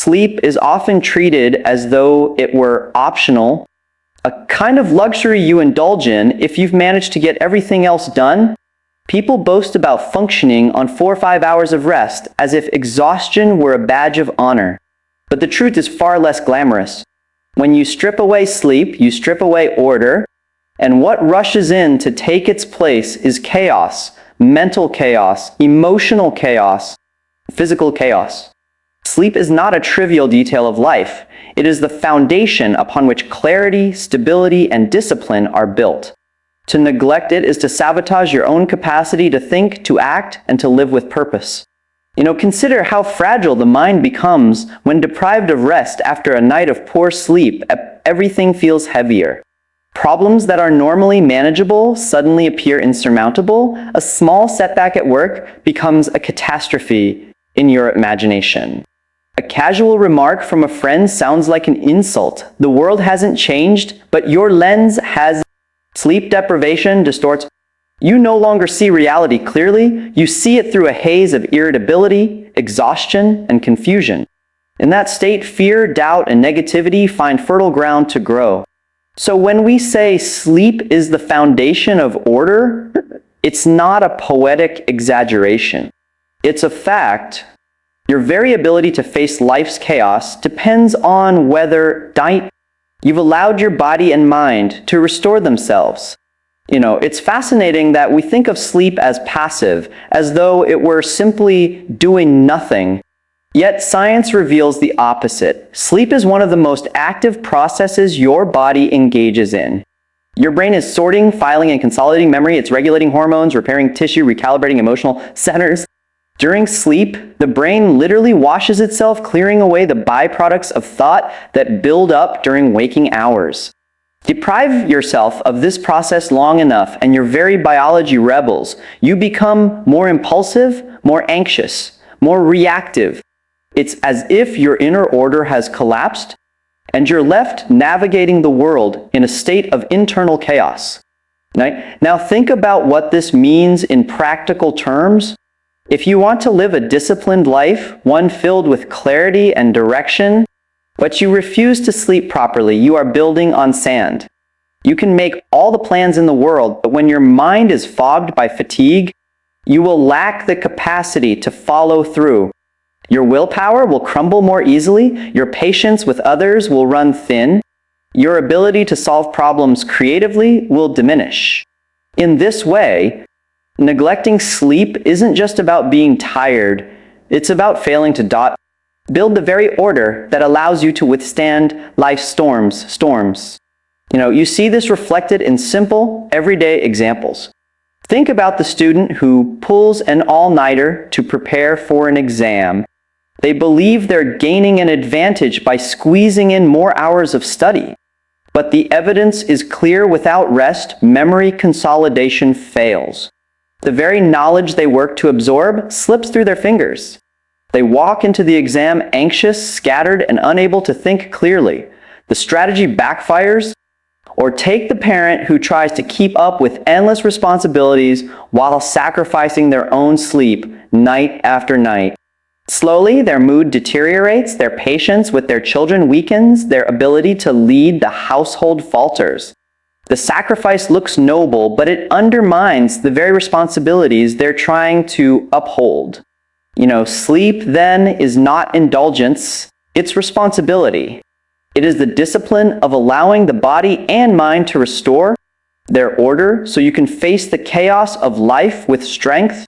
sleep is often treated as though it were optional, a kind of luxury you indulge in if you've managed to get everything else done. People boast about functioning on 4 or 5 hours of rest as if exhaustion were a badge of honor. But the truth is far less glamorous. When you strip away sleep, you strip away order, and what rushes in to take its place is chaos, mental chaos, emotional chaos, physical chaos. Sleep is not a trivial detail of life. It is the foundation upon which clarity, stability, and discipline are built. To neglect it is to sabotage your own capacity to think, to act, and to live with purpose. Consider how fragile the mind becomes when deprived of rest after a night of poor sleep. Everything feels heavier. Problems that are normally manageable suddenly appear insurmountable. A small setback at work becomes a catastrophe in your imagination. A casual remark from a friend sounds like an insult. The world hasn't changed, but your lens has. Sleep deprivation distorts. You no longer see reality clearly. You see it through a haze of irritability, exhaustion, and confusion. In that state, fear, doubt, and negativity find fertile ground to grow. So when we say sleep is the foundation of order, it's not a poetic exaggeration. It's a fact. Your very ability to face life's chaos depends on whether you've allowed your body and mind to restore themselves. It's fascinating that we think of sleep as passive, as though it were simply doing nothing. Yet science reveals the opposite. Sleep is one of the most active processes your body engages in. Your brain is sorting, filing, and consolidating memory. It's regulating hormones, repairing tissue, recalibrating emotional centers. During sleep, the brain literally washes itself, clearing away the byproducts of thought that build up during waking hours. Deprive yourself of this process long enough, and your very biology rebels. You become more impulsive, more anxious, more reactive. It's as if your inner order has collapsed, and you're left navigating the world in a state of internal chaos. Now think about what this means in practical terms. If you want to live a disciplined life, one filled with clarity and direction, but you refuse to sleep properly, you are building on sand. You can make all the plans in the world, but when your mind is fogged by fatigue, you will lack the capacity to follow through. Your willpower will crumble more easily, your patience with others will run thin, your ability to solve problems creatively will diminish. In this way, neglecting sleep isn't just about being tired, it's about failing to build the very order that allows you to withstand life's storms. You see this reflected in simple, everyday examples. Think about the student who pulls an all-nighter to prepare for an exam. They believe they're gaining an advantage by squeezing in more hours of study. But the evidence is clear: without rest, memory consolidation fails. The very knowledge they work to absorb slips through their fingers. They walk into the exam anxious, scattered, and unable to think clearly. The strategy backfires. Or take the parent who tries to keep up with endless responsibilities while sacrificing their own sleep night after night. Slowly, their mood deteriorates, their patience with their children weakens, their ability to lead the household falters. The sacrifice looks noble, but it undermines the very responsibilities they're trying to uphold. Sleep then is not indulgence, it's responsibility. It is the discipline of allowing the body and mind to restore their order so you can face the chaos of life with strength.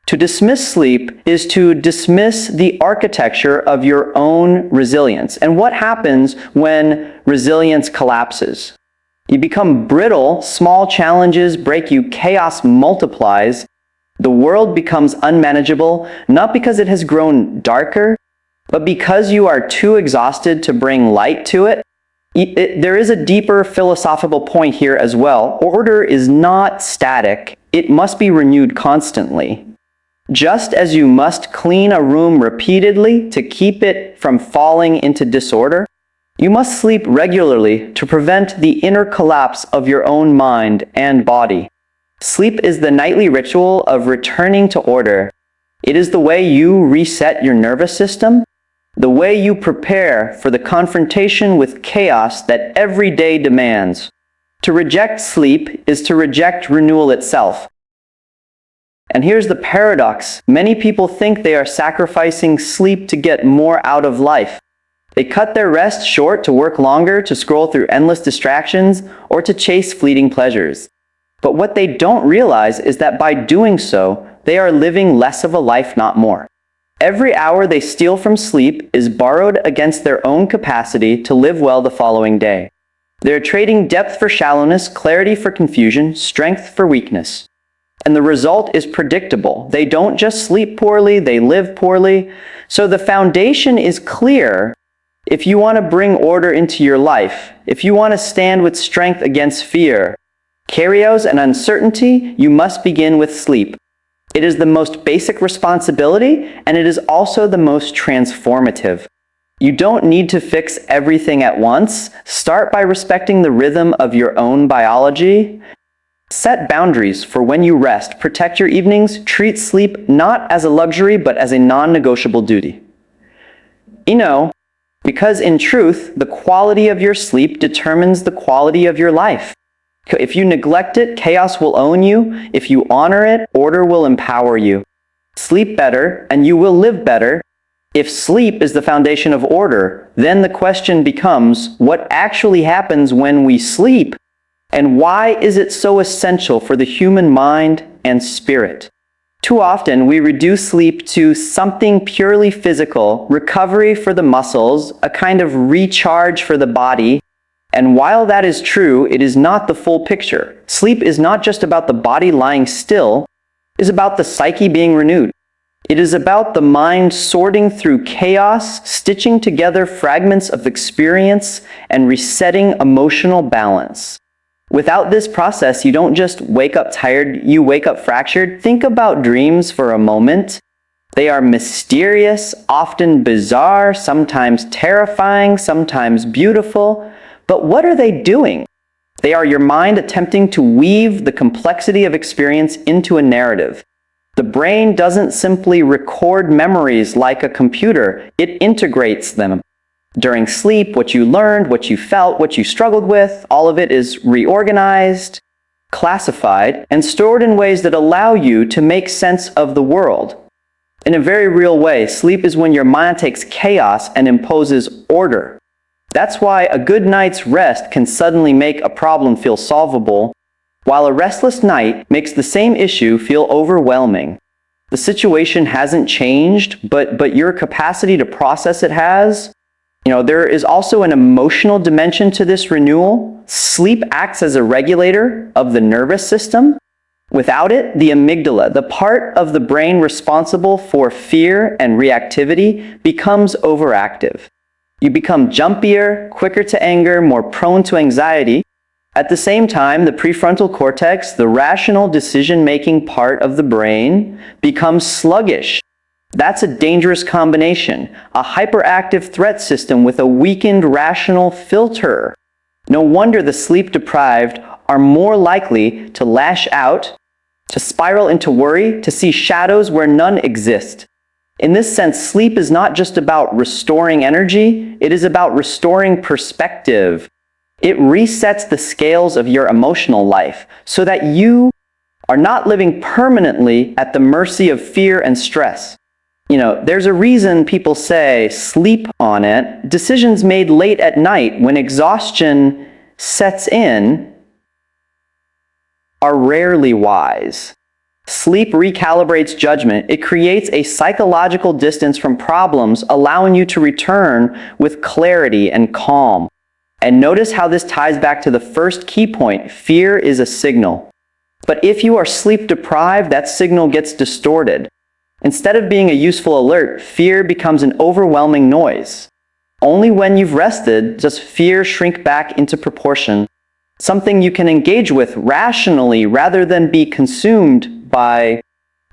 To dismiss sleep is to dismiss the architecture of your own resilience. And what happens when resilience collapses? You become brittle, small challenges break you, chaos multiplies. The world becomes unmanageable, not because it has grown darker, but because you are too exhausted to bring light to it. There is a deeper philosophical point here as well. Order is not static. It must be renewed constantly. Just as you must clean a room repeatedly to keep it from falling into disorder, you must sleep regularly to prevent the inner collapse of your own mind and body. Sleep is the nightly ritual of returning to order. It is the way you reset your nervous system. the way you prepare for the confrontation with chaos that every day demands. To reject sleep is to reject renewal itself. And here's the paradox. Many people think they are sacrificing sleep to get more out of life. They cut their rest short to work longer, to scroll through endless distractions, or to chase fleeting pleasures. But what they don't realize is that by doing so, they are living less of a life, not more. Every hour they steal from sleep is borrowed against their own capacity to live well the following day. They are trading depth for shallowness, clarity for confusion, strength for weakness. And the result is predictable. They don't just sleep poorly, they live poorly. So the foundation is clear. If you want to bring order into your life, if you want to stand with strength against fear, chaos and uncertainty, you must begin with sleep. It is the most basic responsibility, and it is also the most transformative. You don't need to fix everything at once. Start by respecting the rhythm of your own biology. Set boundaries for when you rest. Protect your evenings. Treat sleep not as a luxury, but as a non-negotiable duty. Because in truth, the quality of your sleep determines the quality of your life. If you neglect it, chaos will own you. If you honor it, order will empower you. Sleep better, and you will live better. If sleep is the foundation of order, then the question becomes, what actually happens when we sleep? And why is it so essential for the human mind and spirit? Too often, we reduce sleep to something purely physical, recovery for the muscles, a kind of recharge for the body. And while that is true, it is not the full picture. Sleep is not just about the body lying still, it is about the psyche being renewed. It is about the mind sorting through chaos, stitching together fragments of experience, and resetting emotional balance. Without this process, you don't just wake up tired, you wake up fractured. Think about dreams for a moment. They are mysterious, often bizarre, sometimes terrifying, sometimes beautiful. But what are they doing? They are your mind attempting to weave the complexity of experience into a narrative. The brain doesn't simply record memories like a computer, it integrates them. During sleep, what you learned, what you felt, what you struggled with, all of it is reorganized, classified, and stored in ways that allow you to make sense of the world. In a very real way, sleep is when your mind takes chaos and imposes order. That's why a good night's rest can suddenly make a problem feel solvable, while a restless night makes the same issue feel overwhelming. The situation hasn't changed, but your capacity to process it has. There is also an emotional dimension to this renewal. Sleep acts as a regulator of the nervous system. Without it, the amygdala, the part of the brain responsible for fear and reactivity, becomes overactive. You become jumpier, quicker to anger, more prone to anxiety. At the same time, the prefrontal cortex, the rational decision-making part of the brain, becomes sluggish. That's a dangerous combination, a hyperactive threat system with a weakened rational filter. No wonder the sleep-deprived are more likely to lash out, to spiral into worry, to see shadows where none exist. In this sense, sleep is not just about restoring energy, it is about restoring perspective. It resets the scales of your emotional life so that you are not living permanently at the mercy of fear and stress. There's a reason people say sleep on it. Decisions made late at night when exhaustion sets in are rarely wise. Sleep recalibrates judgment. It creates a psychological distance from problems, allowing you to return with clarity and calm. And notice how this ties back to the first key point. Fear is a signal. But if you are sleep deprived, that signal gets distorted. Instead of being a useful alert, fear becomes an overwhelming noise. Only when you've rested does fear shrink back into proportion, something you can engage with rationally rather than be consumed by.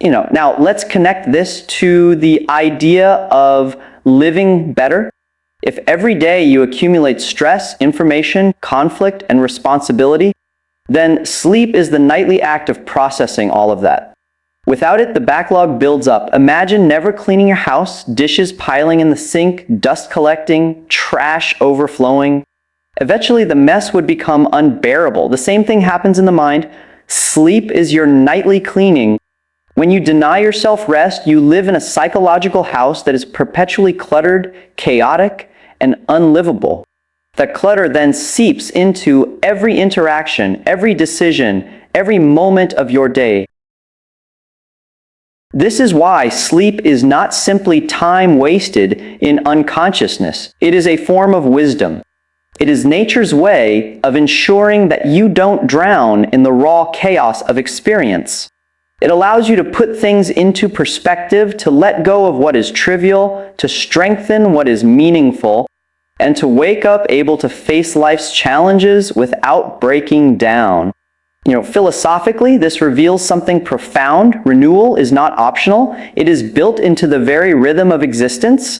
Now let's connect this to the idea of living better. If every day you accumulate stress, information, conflict, and responsibility, then sleep is the nightly act of processing all of that. Without it, the backlog builds up. Imagine never cleaning your house, dishes piling in the sink, dust collecting, trash overflowing. Eventually, the mess would become unbearable. The same thing happens in the mind. Sleep is your nightly cleaning. When you deny yourself rest, you live in a psychological house that is perpetually cluttered, chaotic, and unlivable. That clutter then seeps into every interaction, every decision, every moment of your day. This is why sleep is not simply time wasted in unconsciousness. It is a form of wisdom. It is nature's way of ensuring that you don't drown in the raw chaos of experience. It allows you to put things into perspective, to let go of what is trivial, to strengthen what is meaningful, and to wake up able to face life's challenges without breaking down. Philosophically, this reveals something profound. Renewal is not optional. It is built into the very rhythm of existence.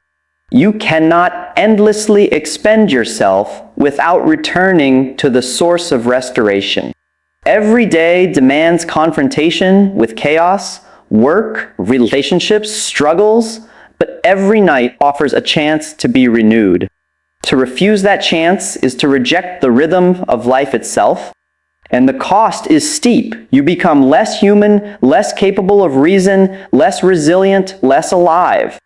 You cannot endlessly expend yourself without returning to the source of restoration. Every day demands confrontation with chaos, work, relationships, struggles, but every night offers a chance to be renewed. To refuse that chance is to reject the rhythm of life itself, and the cost is steep. You become less human, less capable of reason, less resilient, less alive.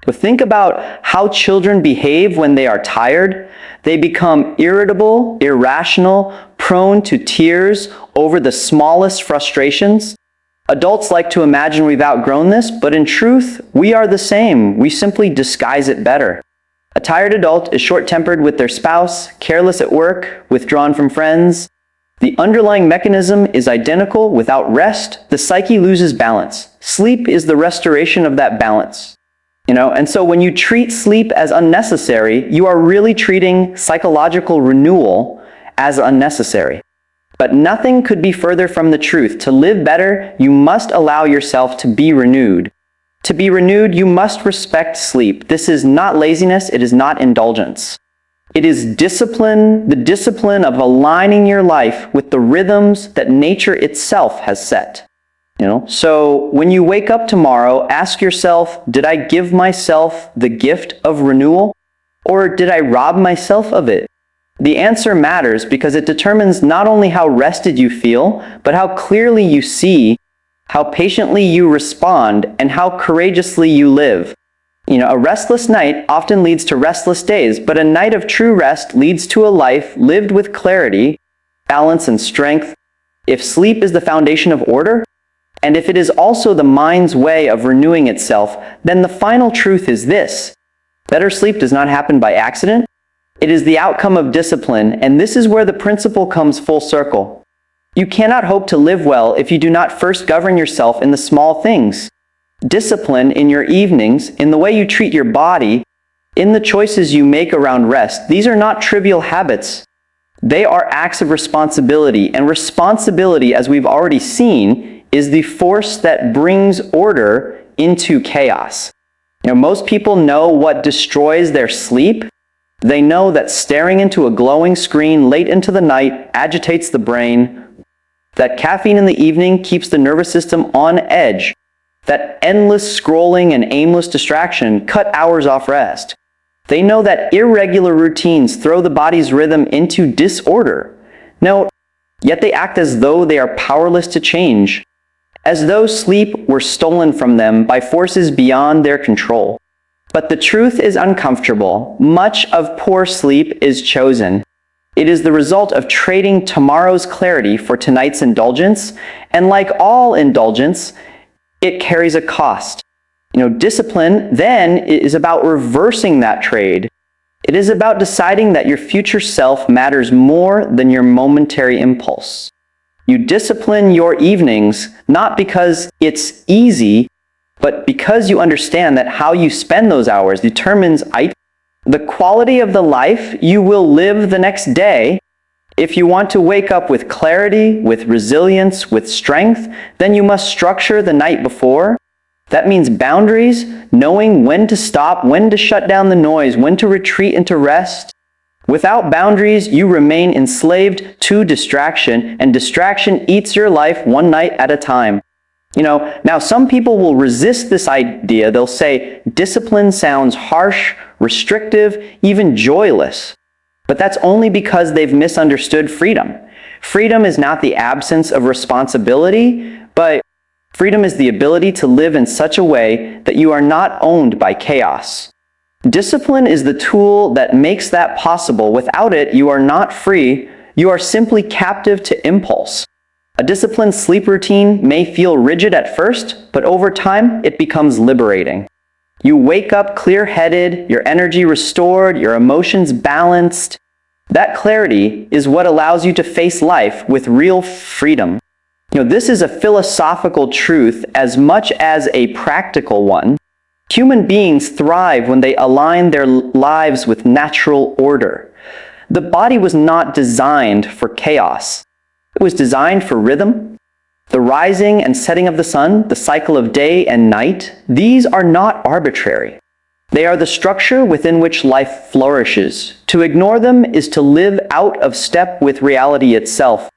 But think about how children behave when they are tired. They become irritable, irrational, prone to tears over the smallest frustrations. Adults like to imagine we've outgrown this, but in truth, we are the same. We simply disguise it better. A tired adult is short-tempered with their spouse, careless at work, withdrawn from friends. The underlying mechanism is identical. Without rest, the psyche loses balance. Sleep is the restoration of that balance. And so when you treat sleep as unnecessary, you are really treating psychological renewal as unnecessary. But nothing could be further from the truth. To live better, you must allow yourself to be renewed. To be renewed, you must respect sleep. This is not laziness, it is not indulgence. It is discipline, the discipline of aligning your life with the rhythms that nature itself has set. So when you wake up tomorrow, ask yourself, did I give myself the gift of renewal? Or did I rob myself of it? The answer matters because it determines not only how rested you feel, but how clearly you see, how patiently you respond, and how courageously you live. A restless night often leads to restless days, but a night of true rest leads to a life lived with clarity, balance, and strength. If sleep is the foundation of order, and if it is also the mind's way of renewing itself, then the final truth is this: better sleep does not happen by accident. It is the outcome of discipline, and this is where the principle comes full circle. You cannot hope to live well if you do not first govern yourself in the small things. Discipline in your evenings, in the way you treat your body, in the choices you make around rest. These are not trivial habits. They are acts of responsibility, and responsibility, as we've already seen, is the force that brings order into chaos. Most people know what destroys their sleep. They know that staring into a glowing screen late into the night agitates the brain, that caffeine in the evening keeps the nervous system on edge, that endless scrolling and aimless distraction cut hours off rest. They know that irregular routines throw the body's rhythm into disorder. Yet they act as though they are powerless to change, as though sleep were stolen from them by forces beyond their control. But the truth is uncomfortable. Much of poor sleep is chosen. It is the result of trading tomorrow's clarity for tonight's indulgence, and like all indulgence, it carries a cost. Discipline then is about reversing that trade. It is about deciding that your future self matters more than your momentary impulse. You discipline your evenings not because it's easy, but because you understand that how you spend those hours determines the quality of the life you will live the next day. If you want to wake up with clarity, with resilience, with strength, then you must structure the night before. That means boundaries, knowing when to stop, when to shut down the noise, when to retreat into rest. Without boundaries, you remain enslaved to distraction, and distraction eats your life one night at a time. Now some people will resist this idea. They'll say discipline sounds harsh, restrictive, even joyless. But that's only because they've misunderstood freedom. Freedom is not the absence of responsibility, but freedom is the ability to live in such a way that you are not owned by chaos. Discipline is the tool that makes that possible. Without it, you are not free. You are simply captive to impulse. A disciplined sleep routine may feel rigid at first, but over time, it becomes liberating. You wake up clear-headed, your energy restored, your emotions balanced. That clarity is what allows you to face life with real freedom. This is a philosophical truth as much as a practical one. Human beings thrive when they align their lives with natural order. The body was not designed for chaos. It was designed for rhythm. The rising and setting of the sun, the cycle of day and night, these are not arbitrary. They are the structure within which life flourishes. To ignore them is to live out of step with reality itself.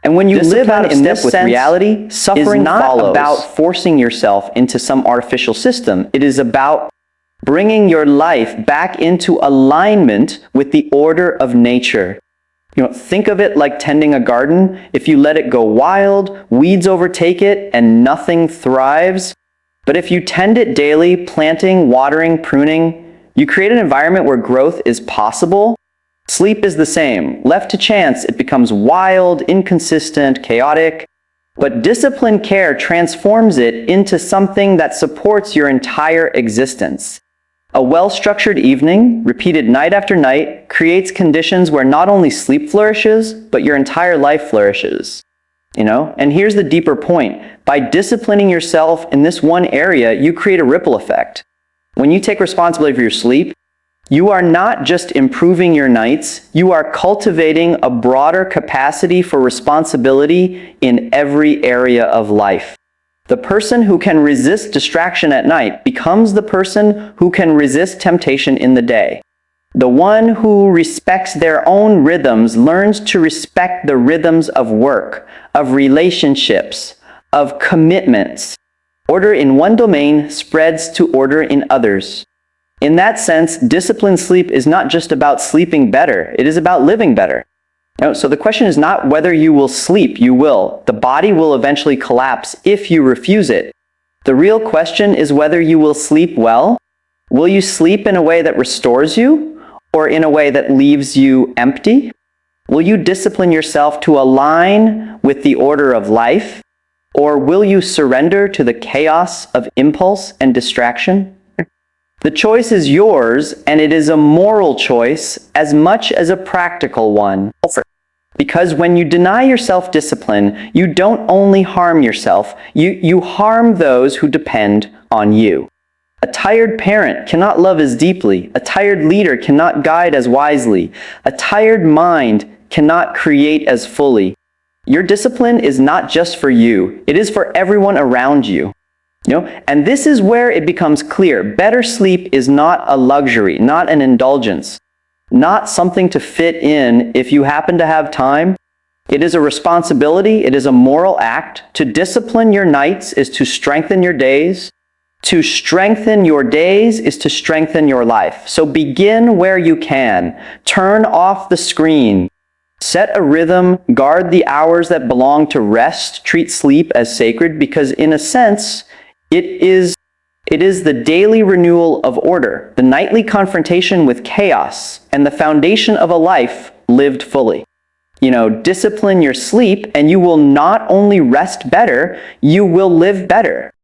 And when you live out of step with reality, suffering is not about forcing yourself into some artificial system. It is about bringing your life back into alignment with the order of nature. Think of it like tending a garden. If you let it go wild, weeds overtake it and nothing thrives. But if you tend it daily, planting, watering, pruning, you create an environment where growth is possible. Sleep is the same. Left to chance, it becomes wild, inconsistent, chaotic. But disciplined care transforms it into something that supports your entire existence. A well-structured evening, repeated night after night, creates conditions where not only sleep flourishes, but your entire life flourishes. And here's the deeper point. By disciplining yourself in this one area, you create a ripple effect. When you take responsibility for your sleep, you are not just improving your nights, you are cultivating a broader capacity for responsibility in every area of life. The person who can resist distraction at night becomes the person who can resist temptation in the day. The one who respects their own rhythms learns to respect the rhythms of work, of relationships, of commitments. Order in one domain spreads to order in others. In that sense, disciplined sleep is not just about sleeping better, it is about living better. So the question is not whether you will sleep, you will. The body will eventually collapse if you refuse it. The real question is whether you will sleep well. Will you sleep in a way that restores you, or in a way that leaves you empty? Will you discipline yourself to align with the order of life, or will you surrender to the chaos of impulse and distraction? The choice is yours, and it is a moral choice as much as a practical one. Because when you deny yourself discipline, you don't only harm yourself, you harm those who depend on you. A tired parent cannot love as deeply. A tired leader cannot guide as wisely. A tired mind cannot create as fully. Your discipline is not just for you. It is for everyone around you. And this is where it becomes clear. Better sleep is not a luxury, not an indulgence, not something to fit in if you happen to have time. It is a responsibility. It is a moral act. To discipline your nights is to strengthen your days. To strengthen your days is to strengthen your life. So begin where you can. Turn off the screen. Set a rhythm. Guard the hours that belong to rest. Treat sleep as sacred because, in a sense, it is the daily renewal of order, the nightly confrontation with chaos, and the foundation of a life lived fully. Discipline your sleep, and you will not only rest better, you will live better.